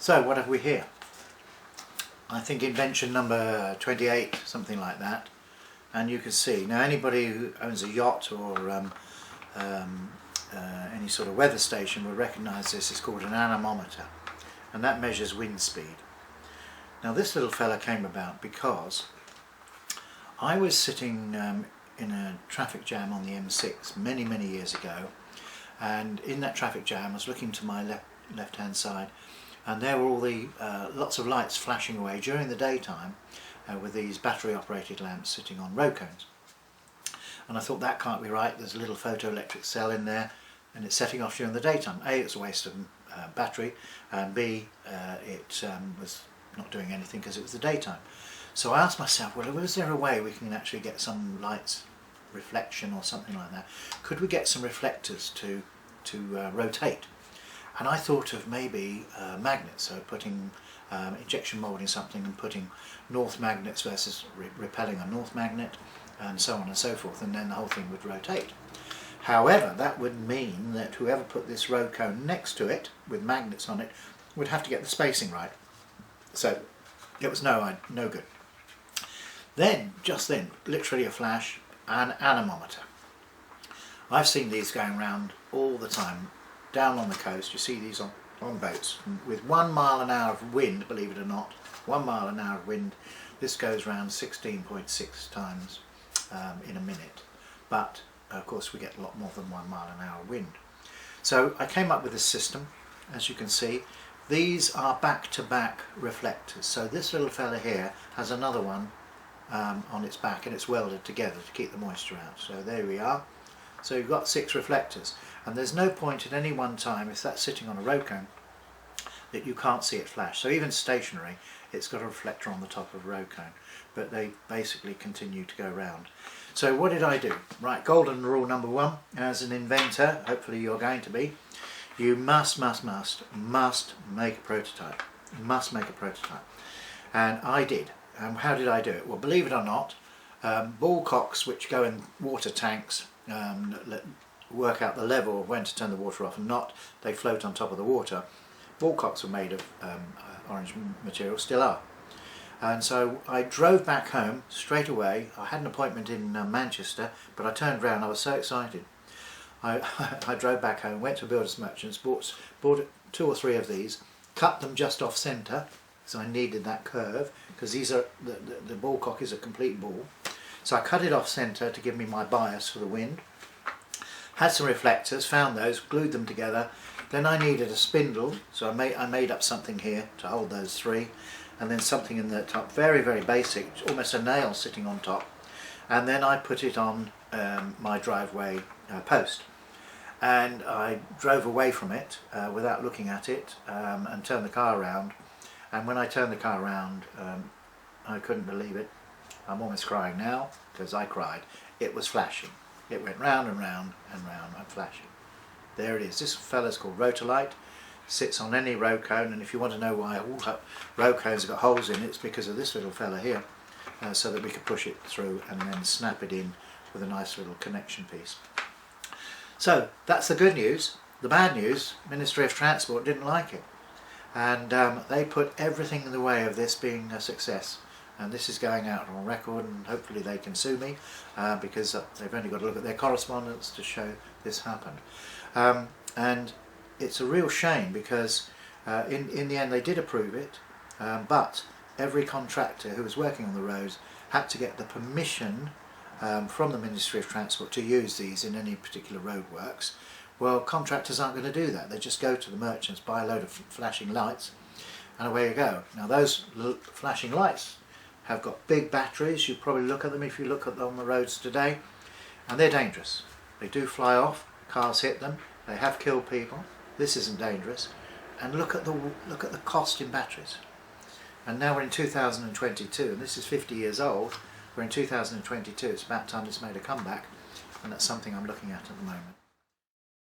So what have we here? I think invention number 28, something like that. And you can see, now anybody who owns a yacht or any sort of weather station will recognise this. It's called an anemometer, and that measures wind speed. Now this little fella came about because I was sitting in a traffic jam on the M6 many years ago, and in that traffic jam I was looking to my left hand side, and there were all the lots of lights flashing away during the daytime with these battery operated lamps sitting on road cones. And I thought, that can't be right, there's a little photoelectric cell in there and it's setting off during the daytime. A, it's a waste of battery, and B, it was not doing anything because it was the daytime. So I asked myself, well, is there a way we can actually get some lights reflection or something like that? Could we get some reflectors to rotate? And I thought of maybe magnets, so putting injection moulding something and putting north magnets versus repelling a north magnet, and so on and so forth, and then the whole thing would rotate. However, that would mean that whoever put this road cone next to it with magnets on it would have to get the spacing right. So it was no good. Then, just then, literally a flash, an anemometer. I've seen these going around all the time down on the coast. You see these on boats with 1 mile an hour of wind, believe it or not. 1 mile an hour of wind. This goes round 16.6 times in a minute. But of course we get a lot more than 1 mile an hour wind. So I came up with this system. As you can see, these are back-to-back reflectors. So this little fella here has another one on its back, and it's welded together to keep the moisture out. So there we are. So you've got 6 reflectors, and there's no point at any one time, if that's sitting on a road cone, that you can't see it flash. So even stationary, it's got a reflector on the top of a road cone, but they basically continue to go round. So what did I do? Right, golden rule number 1, as an inventor, hopefully you're going to be, you must make a prototype. You must make a prototype. And I did. How did I do it? Well, believe it or not, ball cocks which go in water tanks work out the level of when to turn the water off and not. They float on top of the water. Ball cocks were made of orange material, still are. And so I drove back home straight away. I had an appointment in Manchester, but I turned around, I was so excited. I drove back home, went to Builders Merchants, bought 2 or 3 of these, cut them just off centre, because I needed that curve, because these are the ball cock is a complete ball. So I cut it off centre to give me my bias for the wind. Had some reflectors, found those, glued them together. Then I needed a spindle, so I made up something here to hold those 3, and then something in the top, very basic, almost a nail sitting on top. And then I put it on my driveway post. And I drove away from it without looking at it and turned the car around. And when I turned the car around, I couldn't believe it. I'm almost crying now because I cried. It was flashing. It went round and round and round and flashing. There it is. This fella's called Rotolite. Sits on any road cone, and if you want to know why all road cones have got holes in it, it's because of this little fella here, so that we could push it through and then snap it in with a nice little connection piece. So that's the good news. The bad news, Ministry of Transport didn't like it, and they put everything in the way of this being a success. And this is going out on record, and hopefully they can sue me because they've only got to look at their correspondence to show this happened. And it's a real shame because in the end they did approve it, but every contractor who was working on the roads had to get the permission from the Ministry of Transport to use these in any particular roadworks. Well, contractors aren't going to do that. They just go to the merchants, buy a load of flashing lights, and away you go. Now those flashing lights have got big batteries. You probably look at them if you look at them on the roads today, and they're dangerous. They do fly off, cars hit them, they have killed people. This isn't dangerous. And look at the cost in batteries. And now we're in 2022, and this is 50 years old. We're in 2022. It's about time it's made a comeback, and that's something I'm looking at the moment.